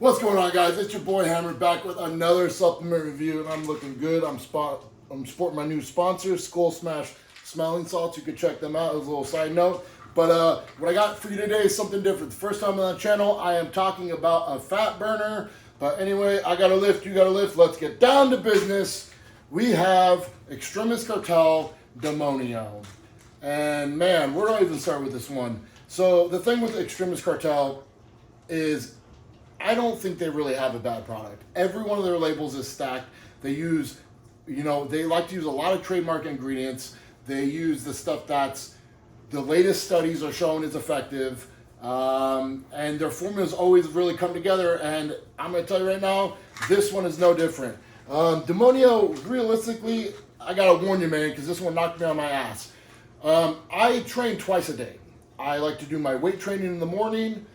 What's going on, guys? It's your boy Hammer back with another supplement review, and I'm looking good. I'm sporting my new sponsor, Skull Smash Smelling Salts. You can check them out as a little side note. But what I got for you today is something different. The first time on the channel, I am talking about a fat burner. But anyway, I got to lift, you got to lift. Let's get down to business. We have Xtremis Cartel Demonio. And man, where do I even start with this one? So the thing with Xtremis Cartel is I don't think they really have a bad product. Every one of their labels is stacked. They use, they like to use a lot of trademark ingredients. They use the stuff that's the latest studies are showing is effective. And their formulas always really come together. And I'm going to tell you right now, this one is no different. Demonio, realistically, I got to warn you, man, because this one knocked me on my ass. I train twice a day. I like to do my weight training in the morning,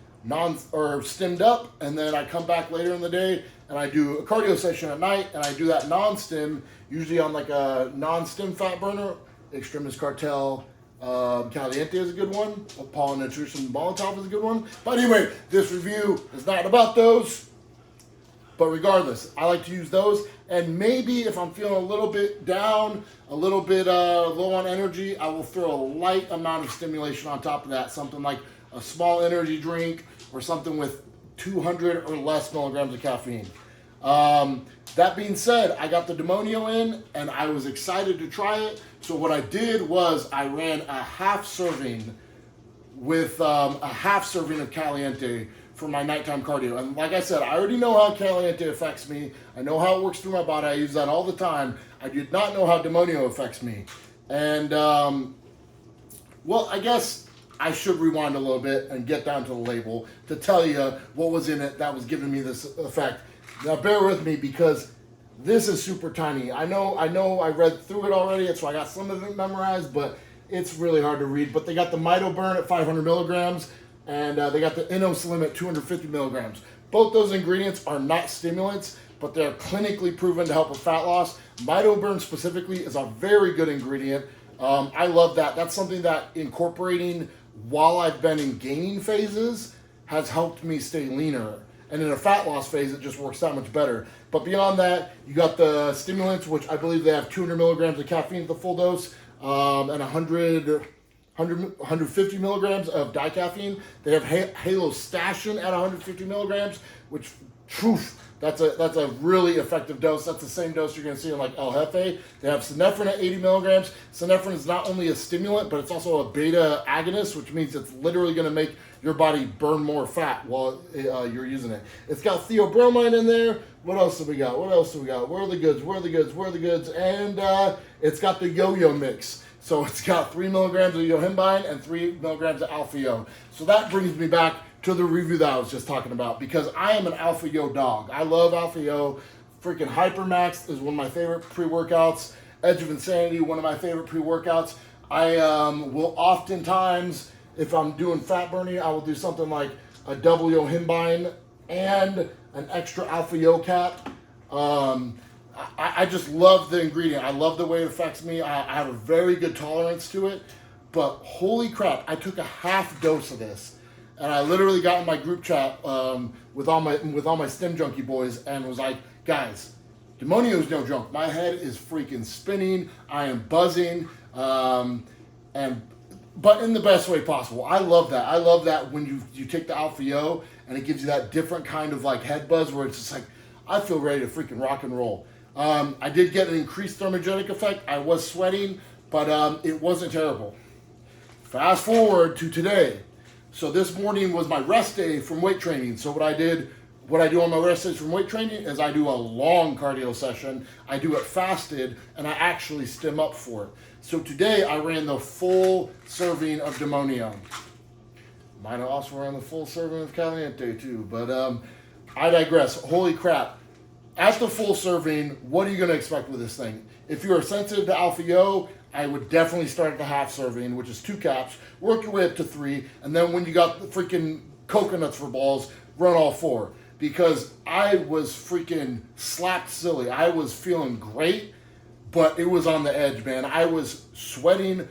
stimmed up, and then I come back later in the day and I do a cardio session at night, and I do that non-stim, usually on like a non-stim fat burner. Xtremis Cartel Caliente is a good one. Paul Nutrition Molotov is a good one. But anyway, this review is not about those. But regardless, I like to use those. And maybe if I'm feeling a little bit down, a little bit low on energy, I will throw a light amount of stimulation on top of that. Something like a small energy drink or something with 200 or less milligrams of caffeine. That being said, I got the Demonio in and I was excited to try it. So what I did was I ran a half serving with a half serving of Caliente for my nighttime cardio. And like I said, I already know how Caliente affects me. I know how it works through my body. I use that all the time. I did not know how Demonio affects me. And, well, I guess I should rewind a little bit and get down to the label to tell you what was in it that was giving me this effect. Now, bear with me because this is super tiny. I know I read through it already, so I got some of it memorized, but it's really hard to read. But they got the Mito Burn at 500 milligrams, and they got the Inno Slim at 250 milligrams. Both those ingredients are not stimulants, but they're clinically proven to help with fat loss. Mito Burn specifically is a very good ingredient. I love that. That's something that incorporating while I've been in gaining phases has helped me stay leaner. And in a fat loss phase, it just works that much better. But beyond that, you got the stimulants, which I believe they have 200 milligrams of caffeine at the full dose, and 150 milligrams of dicaffeine. They have halostastin at 150 milligrams, which, that's a really effective dose. That's the same dose you're going to see in like El Jefe. They have synephrine at 80 milligrams. Synephrine is not only a stimulant, but it's also a beta agonist, which means it's literally going to make your body burn more fat while you're using it. It's got theobromine in there. What else do we got? Where are the goods? And it's got the yo-yo mix. So it's got 3 milligrams of yohimbine and 3 milligrams of alpha-yo. So that brings me back to the review that I was just talking about, because I am an alpha-yo dog. I love alpha-yo. Freaking Hypermax is one of my favorite pre-workouts. Edge of Insanity, one of my favorite pre-workouts. I will oftentimes, if I'm doing fat burning, I will do something like a double yohimbine and an extra alpha-yo cap. I just love the ingredient. I love the way it affects me. I have a very good tolerance to it. But holy crap, I took a half dose of this. And I literally got in my group chat with all my Stim Junkie boys and was like, guys, Demonio's no joke. My head is freaking spinning. I am buzzing, but in the best way possible. I love that. I love that when you take the Alpha-Yo and it gives you that different kind of like head buzz where it's just like, I feel ready to freaking rock and roll. I did get an increased thermogenic effect. I was sweating, but it wasn't terrible. Fast forward to today. So this morning was my rest day from weight training. So what I do on my rest days from weight training is I do a long cardio session. I do it fasted, and I actually stim up for it. So today I ran the full serving of Demonio. Might have also ran the full serving of Caliente too, but I digress. Holy crap. At the full serving, what are you going to expect with this thing? If you're sensitive to Alpha-Yo, I would definitely start at the half serving, which is 2 caps, work your way up to 3, and then when you got the freaking coconuts for balls, run all 4. Because I was freaking slapped silly. I was feeling great, but it was on the edge, man. I was sweating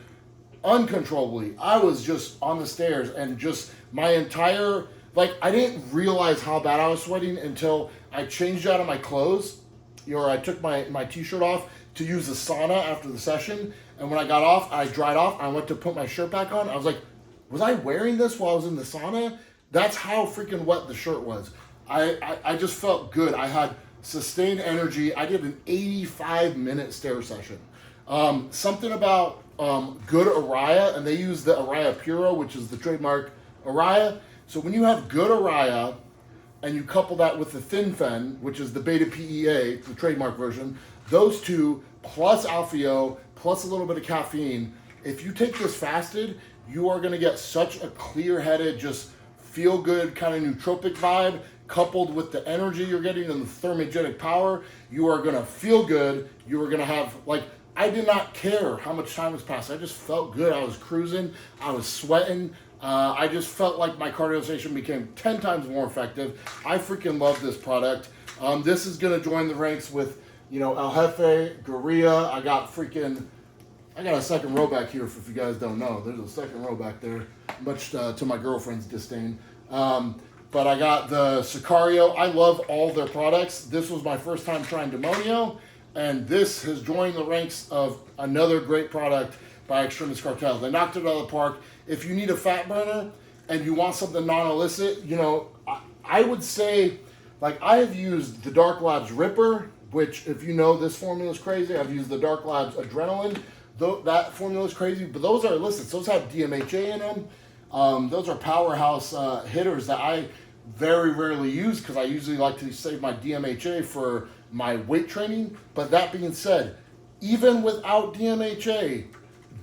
uncontrollably. I was just on the stairs, and just my entire like, I didn't realize how bad I was sweating until I changed out of my clothes, or I took my t-shirt off to use the sauna after the session. And when I got off, I dried off. I went to put my shirt back on. I was like, was I wearing this while I was in the sauna? That's how freaking wet the shirt was. I just felt good. I had sustained energy. I did an 85-minute stair session. Something about good Araya, and they use the Araya Puro, which is the trademark Araya. So when you have good Araya, and you couple that with the Thin Fen, which is the Beta PEA, the trademark version, those two, plus Alfio, plus a little bit of caffeine, if you take this fasted, you are gonna get such a clear-headed, just feel-good kind of nootropic vibe, coupled with the energy you're getting and the thermogenic power. You are gonna feel good. You are gonna have, like, I did not care how much time has passed. I just felt good. I was cruising. I was sweating. I just felt like my cardio station became 10 times more effective. I freaking love this product. This is gonna join the ranks with, you know, El Jefe, Gorilla. I got a second row back here, if you guys don't know. There's a second row back there, much to my girlfriend's disdain. But I got the Sicario. I love all their products. This was my first time trying Demonio, and this has joined the ranks of another great product by Xtremis Cartel. They knocked it out of the park. If you need a fat burner and you want something non-illicit, you know, I would say, like, I have used the Dark Labs Ripper, which, if you know, this formula is crazy. I've used the Dark Labs Adrenaline. That formula is crazy, but those are illicit. Those have DMHA in them. Those are powerhouse hitters that I very rarely use because I usually like to save my DMHA for my weight training. But that being said, even without DMHA,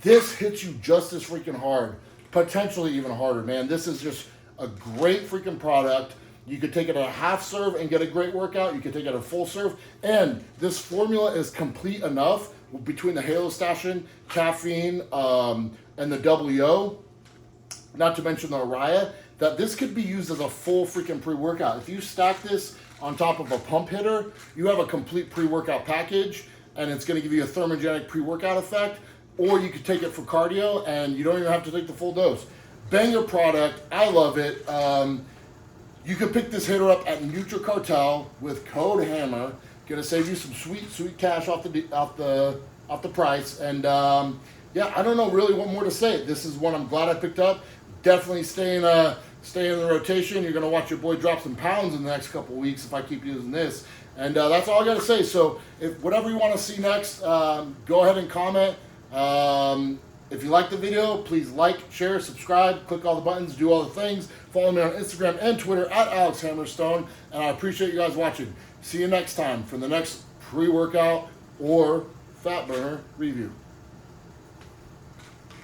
this hits you just as freaking hard, potentially even harder, man. This is just a great freaking product. You could take it at a half serve and get a great workout. You could take it at a full serve. And this formula is complete enough between the halostation, caffeine, and the WO, not to mention the Araya, that this could be used as a full freaking pre-workout. If you stack this on top of a pump hitter, you have a complete pre-workout package, and it's gonna give you a thermogenic pre-workout effect, or you could take it for cardio, and you don't even have to take the full dose. Banger product, I love it. You can pick this hitter up at nutricartel with code HAMMER. Gonna save you some sweet cash off the price. And yeah, I don't know really what more to say. This is one I'm glad I picked up. Definitely stay in the rotation. You're gonna watch your boy drop some pounds in the next couple weeks if I keep using this. And that's all I gotta say. So if whatever you want to see next, go ahead and comment. If you like the video, please like, share, subscribe, click all the buttons, do all the things. Follow me on Instagram and Twitter at Alex Hammerstone. And I appreciate you guys watching. See you next time for the next pre-workout or fat burner review.